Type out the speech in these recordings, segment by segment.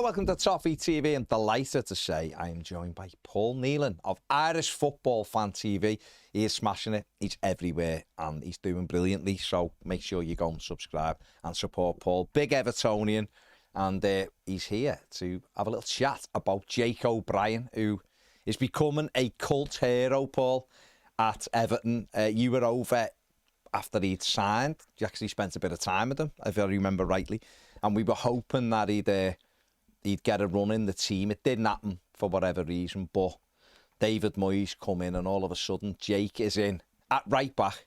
welcome to Toffee TV. I'm delighted to say I am joined by Paul Nealon of Irish Football Fan TV. He is smashing it. He's everywhere and he's doing brilliantly. So make sure you go and subscribe and support Paul. Big Evertonian. And he's here to have a little chat about Jake O'Brien, who is becoming a cult hero, Paul, at Everton. You were over after he'd signed. You actually spent a bit of time with him, if I remember rightly. And we were hoping that he'd get a run in the team. It didn't happen for whatever reason, but David Moyes come in and all of a sudden Jake is in at right back.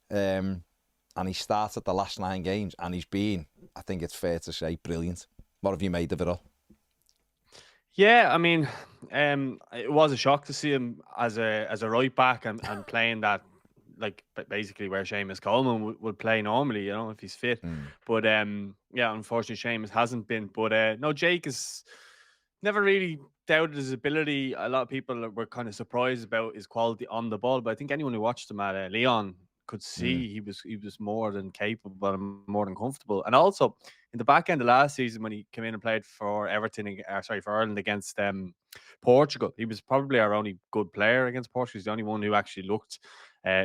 And he started the last 9 games and he's been, I think it's fair to say, brilliant. What have you made of it all? Yeah, I mean, it was a shock to see him as a right back and playing that, like, basically where Seamus Coleman would play normally, you know, if he's fit. But yeah, unfortunately, Seamus hasn't been. But no, Jake has never really doubted his ability. A lot of people were kind of surprised about his quality on the ball, but I think anyone who watched him at Leon could see he was more than capable and more than comfortable. And also in the back end of last season, when he came in and played for for Ireland against Portugal, he was probably our only good player against Portugal. He's the only one who actually looked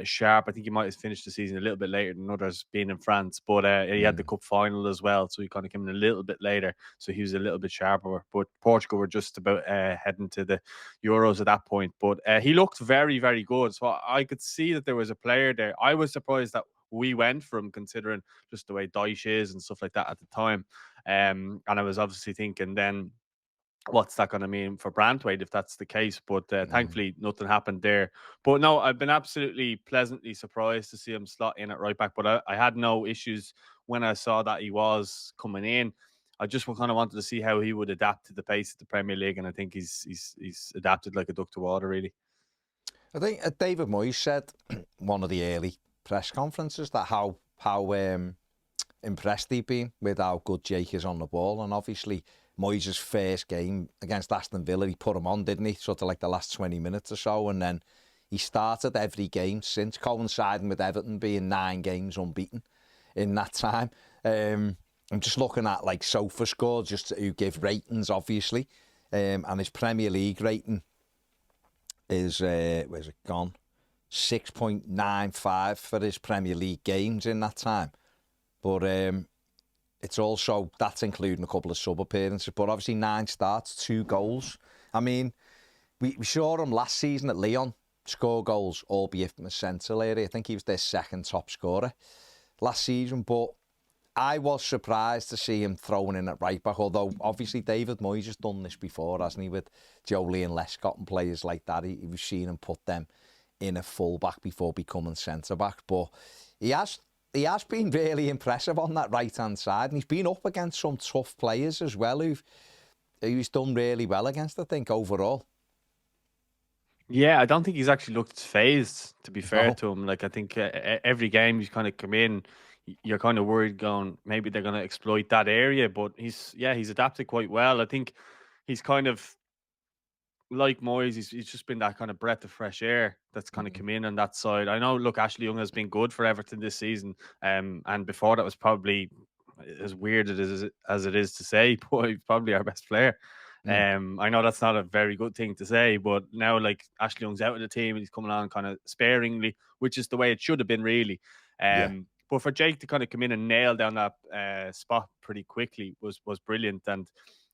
sharp. I think he might have finished the season a little bit later than others, being in France, but he had the cup final as well, so he kind of came in a little bit later, so he was a little bit sharper. But Portugal were just about heading to the Euros at that point, but he looked very, very good. So I could see that there was a player there. I was surprised that we went for him, considering just the way Dyche is and stuff like that at the time. And I was obviously thinking then, what's that going to mean for Brantwaite if that's the case? But thankfully, nothing happened there. But no, I've been absolutely pleasantly surprised to see him slot in at right back. But I had no issues when I saw that he was coming in. I just kind of wanted to see how he would adapt to the pace of the Premier League, and I think he's adapted like a duck to water, really. I think David Moyes said one of the early press conferences that how impressed he'd been with how good Jake is on the ball. And obviously Moyes' first game against Aston Villa, he put him on, didn't he? Sort of like the last 20 minutes or so. And then he started every game since, coinciding with Everton being 9 games unbeaten in that time. I'm just looking at like Sofa Score, just to give ratings, obviously. And his Premier League rating is, where's it gone? 6.95 for his Premier League games in that time. But it's also, that's including a couple of sub-appearances, but obviously 9 starts, 2 goals. I mean, we saw him last season at Lyon score goals, albeit from the central area. I think he was their second top scorer last season, but I was surprised to see him thrown in at right back, although obviously David Moyes has done this before, hasn't he, with Jolie and Lescott and players like that. We've seen him put them in a full-back before becoming centre-back, but he has been really impressive on that right-hand side, and he's been up against some tough players as well who's done really well against, I think, overall. Yeah, I don't think he's actually looked phased, to be fair to him. Like, I think every game he's kind of come in, you're kind of worried going, maybe they're going to exploit that area, but he's adapted quite well. I think he's kind of like Moyes, he's just been that kind of breath of fresh air that's kind of come in on that side. I know, look, Ashley Young has been good for Everton this season, and before that was probably, as weird as it is to say, but he's probably our best player. I know that's not a very good thing to say, but now, like, Ashley Young's out of the team and he's coming on kind of sparingly, which is the way it should have been, really. But for Jake to kind of come in and nail down that spot pretty quickly was brilliant. And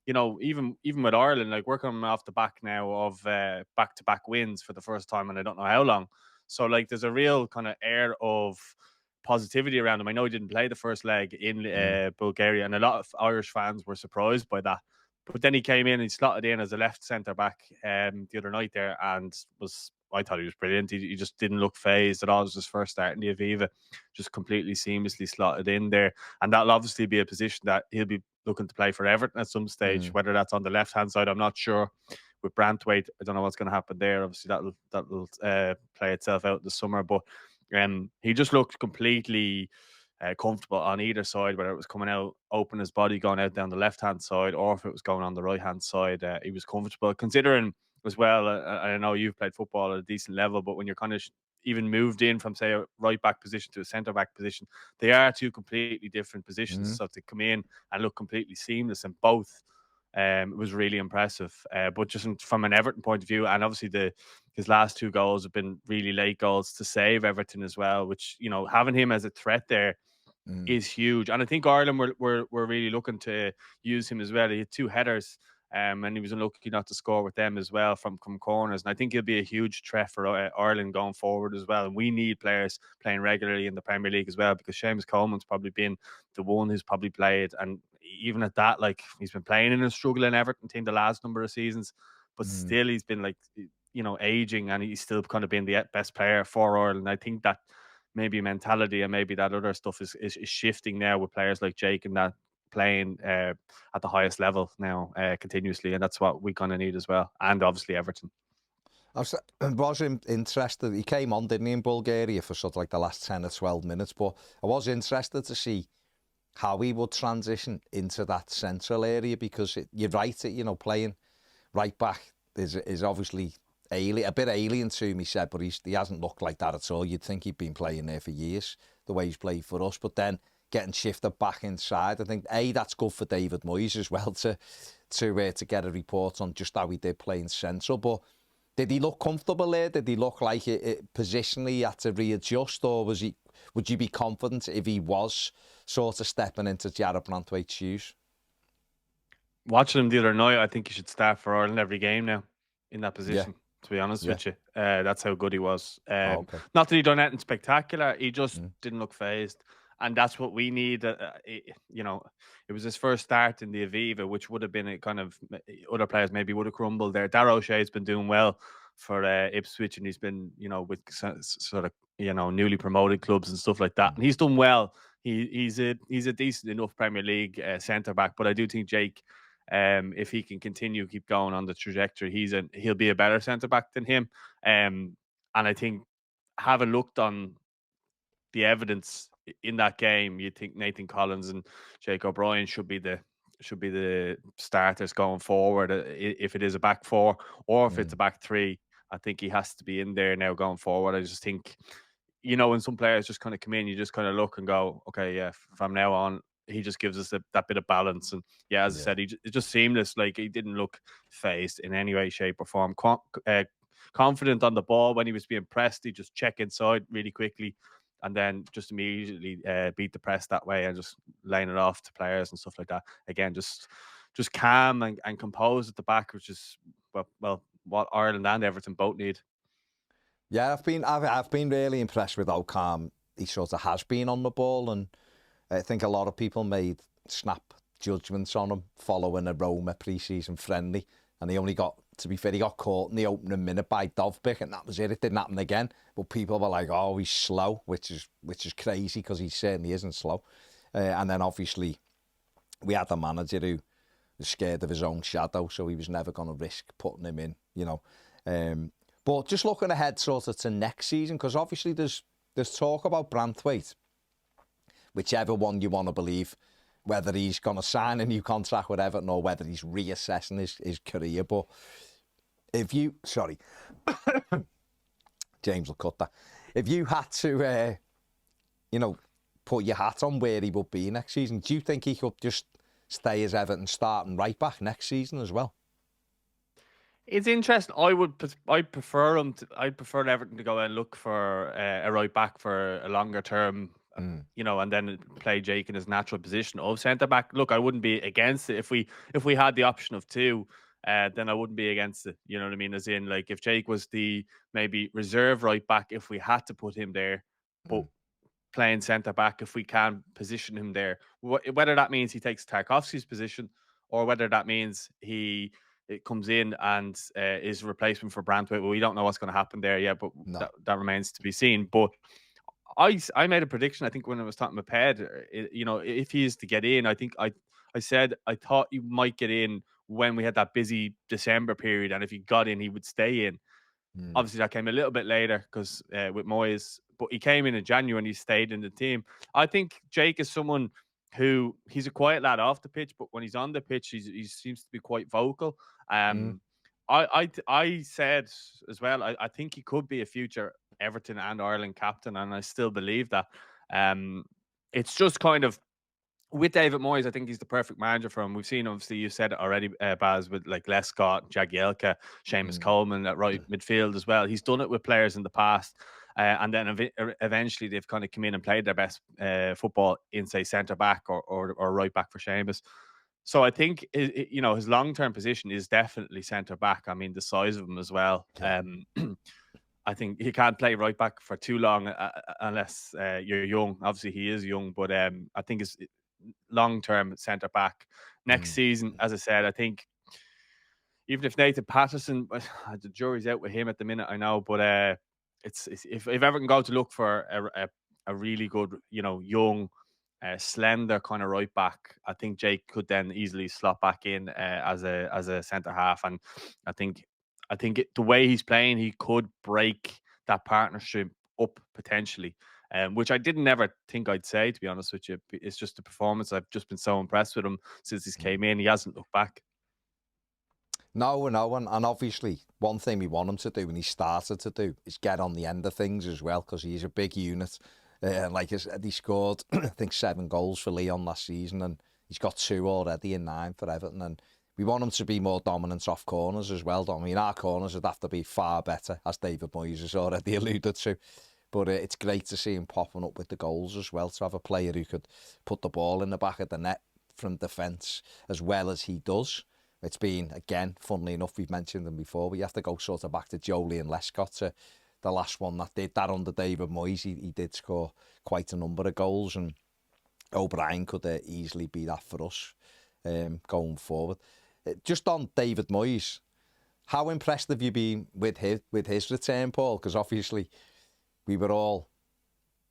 you know, even with Ireland, like, we're coming off the back now of back-to-back wins for the first time, and I don't know how long. So, like, there's a real kind of air of positivity around him. I know he didn't play the first leg in Bulgaria, and a lot of Irish fans were surprised by that. But then he came in and he slotted in as a left centre back the other night there, and I thought he was brilliant. He just didn't look phased at all. It was his first start in the Aviva, just completely seamlessly slotted in there. And that'll obviously be a position that he'll be looking to play for Everton at some stage, whether that's on the left hand side, I'm not sure. With Brantwaite, I don't know what's going to happen there. Obviously, that'll play itself out this summer. But he just looked completely comfortable on either side, whether it was coming out, open his body, going out down the left hand side, or if it was going on the right hand side. He was comfortable, considering as well. I know you've played football at a decent level, but when you're kind of even moved in from, say, a right back position to a centre back position, they are 2 completely different positions. So to come in and look completely seamless in both, It was really impressive. But just from an Everton point of view, and obviously his last 2 goals have been really late goals to save Everton as well, which, having him as a threat there is huge. And I think Ireland were really looking to use him as well. He had 2 headers, and he was unlucky not to score with them as well from corners. And I think he'll be a huge threat for Ireland going forward as well. And we need players playing regularly in the Premier League as well, because Seamus Coleman's probably been the one who's probably played. And even at that, like, he's been playing in a struggling Everton team the last number of seasons, but still he's been, like, aging, and he's still kind of been the best player for Ireland. I think that maybe mentality and maybe that other stuff is shifting now with players like Jake and that playing at the highest level now continuously, and that's what we kind of need as well, and obviously Everton. I was interested. He came on, didn't he, in Bulgaria for sort of like the last 10 or 12 minutes, but I was interested to see how he would transition into that central area, because you're right, playing right back is obviously a bit alien to me, said, but he hasn't looked like that at all. You'd think he'd been playing there for years, the way he's played for us, but then getting shifted back inside, I think that's good for David Moyes as well to get a report on just how he did playing central. But did he look comfortable there? Did he look like it positionally he had to readjust, or would you be confident if he was sort of stepping into Jarrod Branthwaite's shoes? Watching him the other night, I think he should start for Ireland every game now in that position. Yeah. To be honest with you, that's how good he was. Okay. Not that he done anything spectacular, he just didn't look phased, and that's what we need. It was his first start in the Aviva, which would have been a kind of, other players maybe would have crumbled there. Darragh O'Shea's been doing well for Ipswich, and he's been, with sort of, newly promoted clubs and stuff like that, and he's done well. He's a decent enough Premier League centre back, but I do think Jake, if he can keep going on the trajectory, he'll be a better centre back than him. And I think, having looked on the evidence in that game, you think Nathan Collins and Jake O'Brien should be the starters going forward. If it is a back four or if it's a back three, I think he has to be in there now going forward. I just think, when some players just kind of come in, you just kind of look and go, okay, yeah, from now on, he just gives us that bit of balance. And yeah, as I said, it's just seamless. Like, he didn't look phased in any way, shape, or form. Confident on the ball when he was being pressed. He just check inside really quickly, and then just immediately beat the press that way, and just laying it off to players and stuff like that. Again, just calm and composed at the back, which is well what Ireland and Everton both need. Yeah, I've been really impressed with how calm he sort of has been on the ball, and I think a lot of people made snap judgments on him following a Roma pre-season friendly, and he got caught in the opening minute by Dovbyk, and that was it. It didn't happen again. But people were like, "Oh, he's slow," which is crazy, because he certainly isn't slow. And then obviously we had a manager who was scared of his own shadow, so he was never going to risk putting him in, But just looking ahead sort of to next season, because obviously there's talk about Branthwaite, whichever one you want to believe, whether he's going to sign a new contract with Everton or whether he's reassessing his career. But if you, sorry, James will cut that. If you had to, put your hat on where he would be next season, do you think he could just stay as Everton starting right back next season as well? It's interesting. I'd prefer Everton to go and look for a right back for a longer term, and then play Jake in his natural position of centre back. Look, I wouldn't be against it if we had the option of two. Then I wouldn't be against it. You know what I mean? As in, like, if Jake was the maybe reserve right back, if we had to put him there, but playing centre back if we can position him there. Whether that means he takes Tarkowski's position, or whether that means it comes in and is a replacement for Branthwaite. Well, we don't know what's going to happen there yet, but that remains to be seen. But I made a prediction, I think, when I was talking with Ped, if he is to get in, I think I said I thought he might get in when we had that busy December period, and if he got in, he would stay in. Obviously, that came a little bit later because with Moyes, but he came in January and he stayed in the team. I think Jake is someone who, he's a quiet lad off the pitch, but when he's on the pitch, he seems to be quite vocal. I said as well, I think he could be a future Everton and Ireland captain, and I still believe that. It's just kind of with David Moyes, I think he's the perfect manager for him. We've seen, obviously, you said it already, Baz, with like Lescott, Jagielka, Seamus Coleman at right midfield as well. He's done it with players in the past. And then eventually they've kind of come in and played their best football in, say, centre back or right back for Seamus. So I think, his long-term position is definitely centre back. I mean, the size of him as well. Yeah. I think he can't play right back for too long unless you're young. Obviously, he is young, but I think it's long-term centre back. Next season, as I said, I think even if Nathan Patterson, the jury's out with him at the minute, I know, but it's if Everton go to look for a really good, young, slender kind of right back, I think Jake could then easily slot back in as a centre half, and the way he's playing, he could break that partnership up potentially. Which I didn't ever think I'd say, to be honest with you. It's just the performance. I've just been so impressed with him since he's came in. He hasn't looked back. No, and obviously one thing we want him to do, and he started to do, is get on the end of things as well, because he's a big unit. He scored, I think, 7 goals for Leon last season, and he's got 2 already in 9 for Everton. And we want him to be more dominant off corners as well. I mean, our corners would have to be far better, as David Moyes has already alluded to. But it's great to see him popping up with the goals as well, to have a player who could put the ball in the back of the net from defence as well as he does. It's been, again, funnily enough, we've mentioned them before, but you have to go sort of back to Jolie and Lescott, to the last one that did that under David Moyes. He did score quite a number of goals, and O'Brien could easily be that for us going forward. Just on David Moyes, how impressed have you been with his return, Paul? Because obviously we were all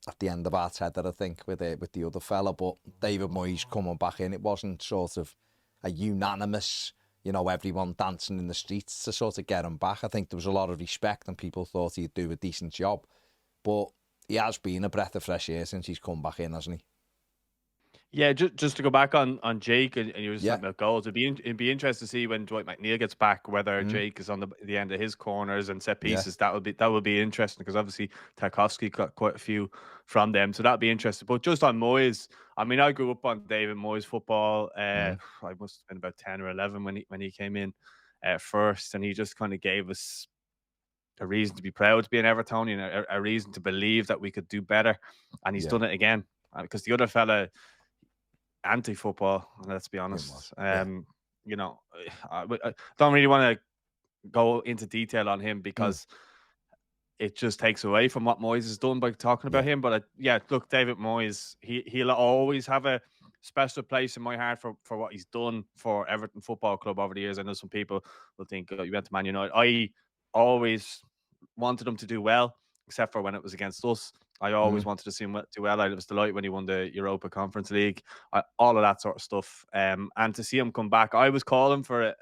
at the end of our tether, I think, with the other fella, but David Moyes coming back in, it wasn't sort of a unanimous, everyone dancing in the streets to sort of get him back. I think there was a lot of respect and people thought he'd do a decent job. But he has been a breath of fresh air since he's come back in, hasn't he? Yeah, just to go back on Jake, and you were just talking about goals. It'd be interesting to see when Dwight McNeil gets back, whether Jake is on the end of his corners and set pieces. That would be interesting, because obviously Tarkowski got quite a few from them, so that'd be interesting. But just on Moyes, I mean, I grew up on David Moyes football. I must have been about 10 or 11 when he came in first, and he just kind of gave us a reason to be proud to be an Evertonian, a reason to believe that we could do better, and he's done it again. Because the other fella, anti-football, let's be honest. I don't really want to go into detail on him, because it just takes away from what Moyes has done by talking about him. But look, David Moyes, he'll always have a special place in my heart for what he's done for Everton Football Club over the years. I know some people will think, you went to Man United. I always wanted him to do well, except for when it was against us. I always wanted to see him do well. I was delighted when he won the Europa Conference League, all of that sort of stuff. And to see him come back, I was calling for it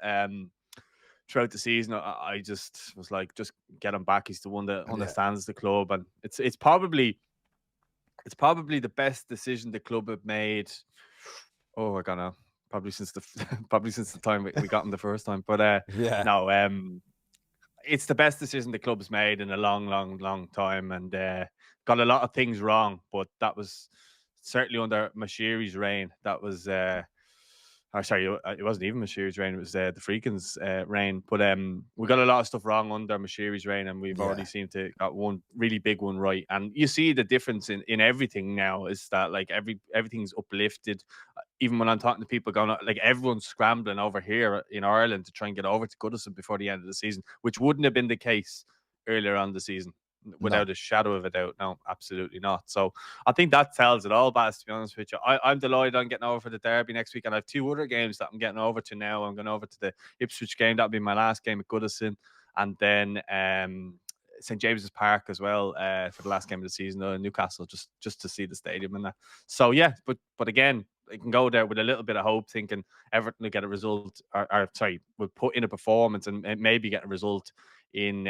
throughout the season. I just was like, just get him back. He's the one that understands the club, and it's probably the best decision the club have made. Oh, I don't know. Probably since the time we got him the first time. But no, it's the best decision the club's made in a long, long, long time, and got a lot of things wrong. But that was certainly under Mashiri's reign. That was, it wasn't even Mashiri's reign. It was the Freakins' reign. But we got a lot of stuff wrong under Mashiri's reign, and we've already seemed to got one really big one right. And you see the difference in everything now is that, like, everything's uplifted. Even when I'm talking to people going, like, everyone's scrambling over here in Ireland to try and get over to Goodison before the end of the season, which wouldn't have been the case earlier on the season, without a shadow of a doubt. No, absolutely not. So I think that tells it all, Baz, to be honest with you. I'm delighted I'm getting over for the derby next week, and I have 2 other games that I'm getting over to now. I'm going over to the Ipswich game. That'll be my last game at Goodison. And then St. James's Park as well for the last game of the season, Newcastle, just to see the stadium and that. So yeah, but again, I can go there with a little bit of hope, thinking Everton will get a result, will put in a performance and maybe get a result in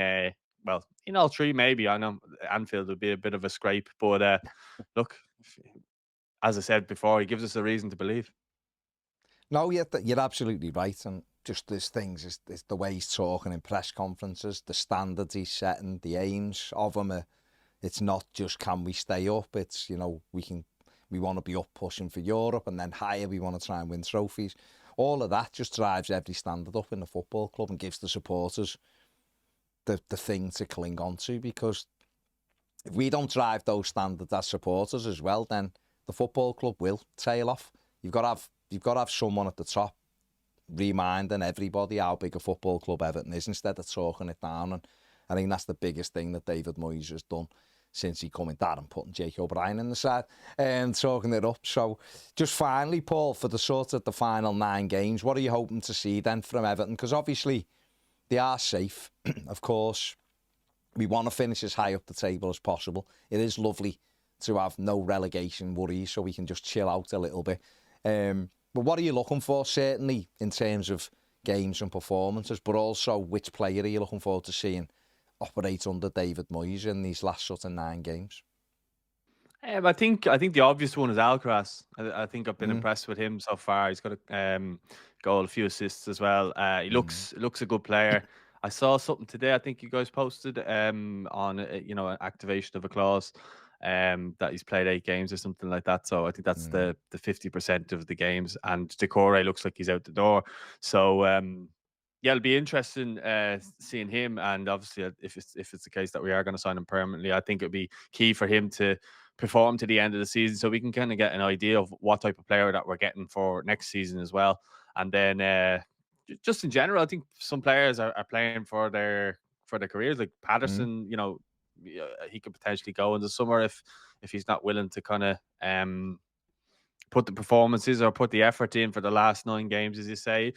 in all 3, maybe. I know Anfield would be a bit of a scrape, but look, as I said before, he gives us a reason to believe. No, you're absolutely right, and just there's things, is the way he's talking in press conferences, the standards he's setting, the aims of him. It's not just, can we stay up? It's, we can we want to be up pushing for Europe, and then higher, we want to try and win trophies. All of that just drives every standard up in the football club and gives the supporters the thing to cling on to, because if we don't drive those standards as supporters as well, then the football club will tail off. You've got to have someone at the top reminding everybody how big a football club Everton is, instead of talking it down. And I think that's the biggest thing that David Moyes has done since he come in there and putting Brien in the side and talking it up. So just finally, Paul, for the sort of the final 9 games, what are you hoping to see then from Everton? Because obviously they are safe. Of course, we want to finish as high up the table as possible. It is lovely to have no relegation worries, so we can just chill out a little bit. But what are you looking for, certainly, in terms of games and performances, but also which player are you looking forward to seeing operate under David Moyes in these last sort of 9 games? I think the obvious one is Alcaraz. I think I've been impressed with him so far. He's got a goal, a few assists as well. He looks a good player. I saw something today, I think you guys posted on an activation of a clause that he's played 8 games or something like that. So I think that's the 50% of the games, and Decore looks like he's out the door. So yeah, it'll be interesting seeing him, and obviously if it's the case that we are going to sign him permanently, I think it'll be key for him to perform to the end of the season, so we can kind of get an idea of what type of player that we're getting for next season as well. And then just in general, I think some players are playing for their careers, like Patterson. He could potentially go in the summer if he's not willing to kind of put the performances or put the effort in for the last 9 games, as you say.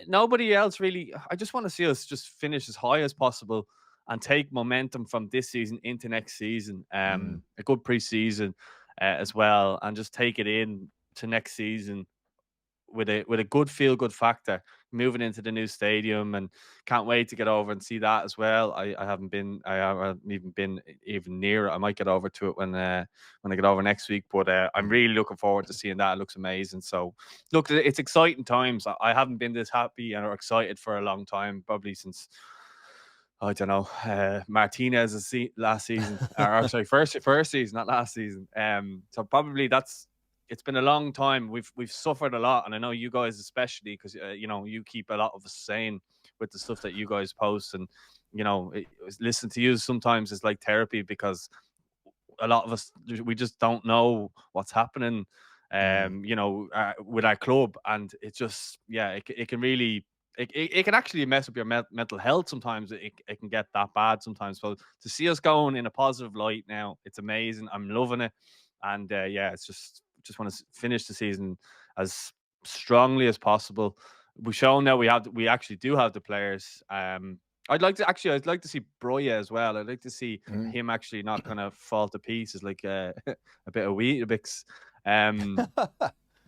Nobody else really. I just want to see us just finish as high as possible and take momentum from this season into next season. A good pre-season as well, and just take it in to next season with a good feel-good factor, moving into the new stadium, and can't wait to get over and see that as well. I haven't even been near it. I might get over to it when I get over next week, but I'm really looking forward to seeing that. It looks amazing. So look, it's exciting times. I haven't been this happy or excited for a long time, probably since, I don't know, Martinez last season, or sorry, first season, not last season. So probably it's been a long time. We've suffered a lot, and I know you guys especially, because you keep a lot of us sane with the stuff that you guys post, and listen to you sometimes is like therapy, because a lot of us, we just don't know what's happening with our club, and it just it can really it can actually mess up your mental health sometimes. It can get that bad sometimes. So to see us going in a positive light now, it's amazing. I'm loving it, and it's just want to finish the season as strongly as possible. We've shown that we actually do have the players. I'd like to see Brien as well. I'd like to see him actually not kind of fall to pieces like a bit of Weetabix,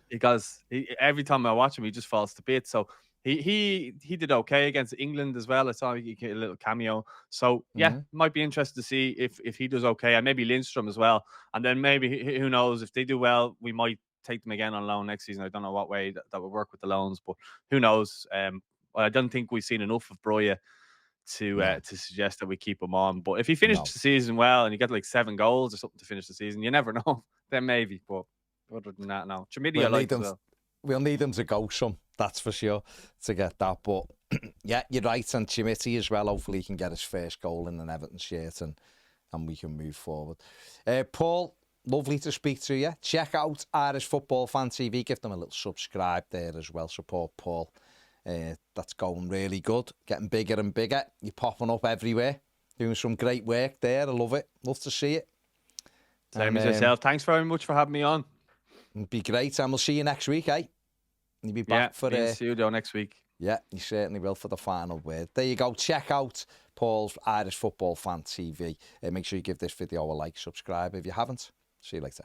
because every time I watch him, he just falls to bits. So he did okay against England as well. I saw he get a little cameo. So might be interested to see if he does okay, and maybe Lindstrom as well. And then maybe, who knows, if they do well, we might take them again on loan next season. I don't know what way that would work with the loans, but who knows? I don't think we've seen enough of Brien to suggest that we keep him on. But if he finished the season well and you get like 7 goals or something to finish the season, you never know. Then maybe, but other than that, no. Chimidi, I like as well. We'll need him to go some, that's for sure, to get that. But yeah, you're right. And Chimiti as well. Hopefully he can get his first goal in an Everton shirt, and we can move forward. Paul, lovely to speak to you. Check out Irish Football Fan TV. Give them a little subscribe there as well. Support Paul. That's going really good. Getting bigger and bigger. You're popping up everywhere. Doing some great work there. I love it. Love to see it. Same as yourself. Thanks very much for having me on. It'd be great, and we'll see you next week, eh? You'll be back for the studio next week. Yeah, you certainly will, for the final word. There you go. Check out Paul's Irish Football Fan TV. Make sure you give this video a like, subscribe if you haven't. See you later.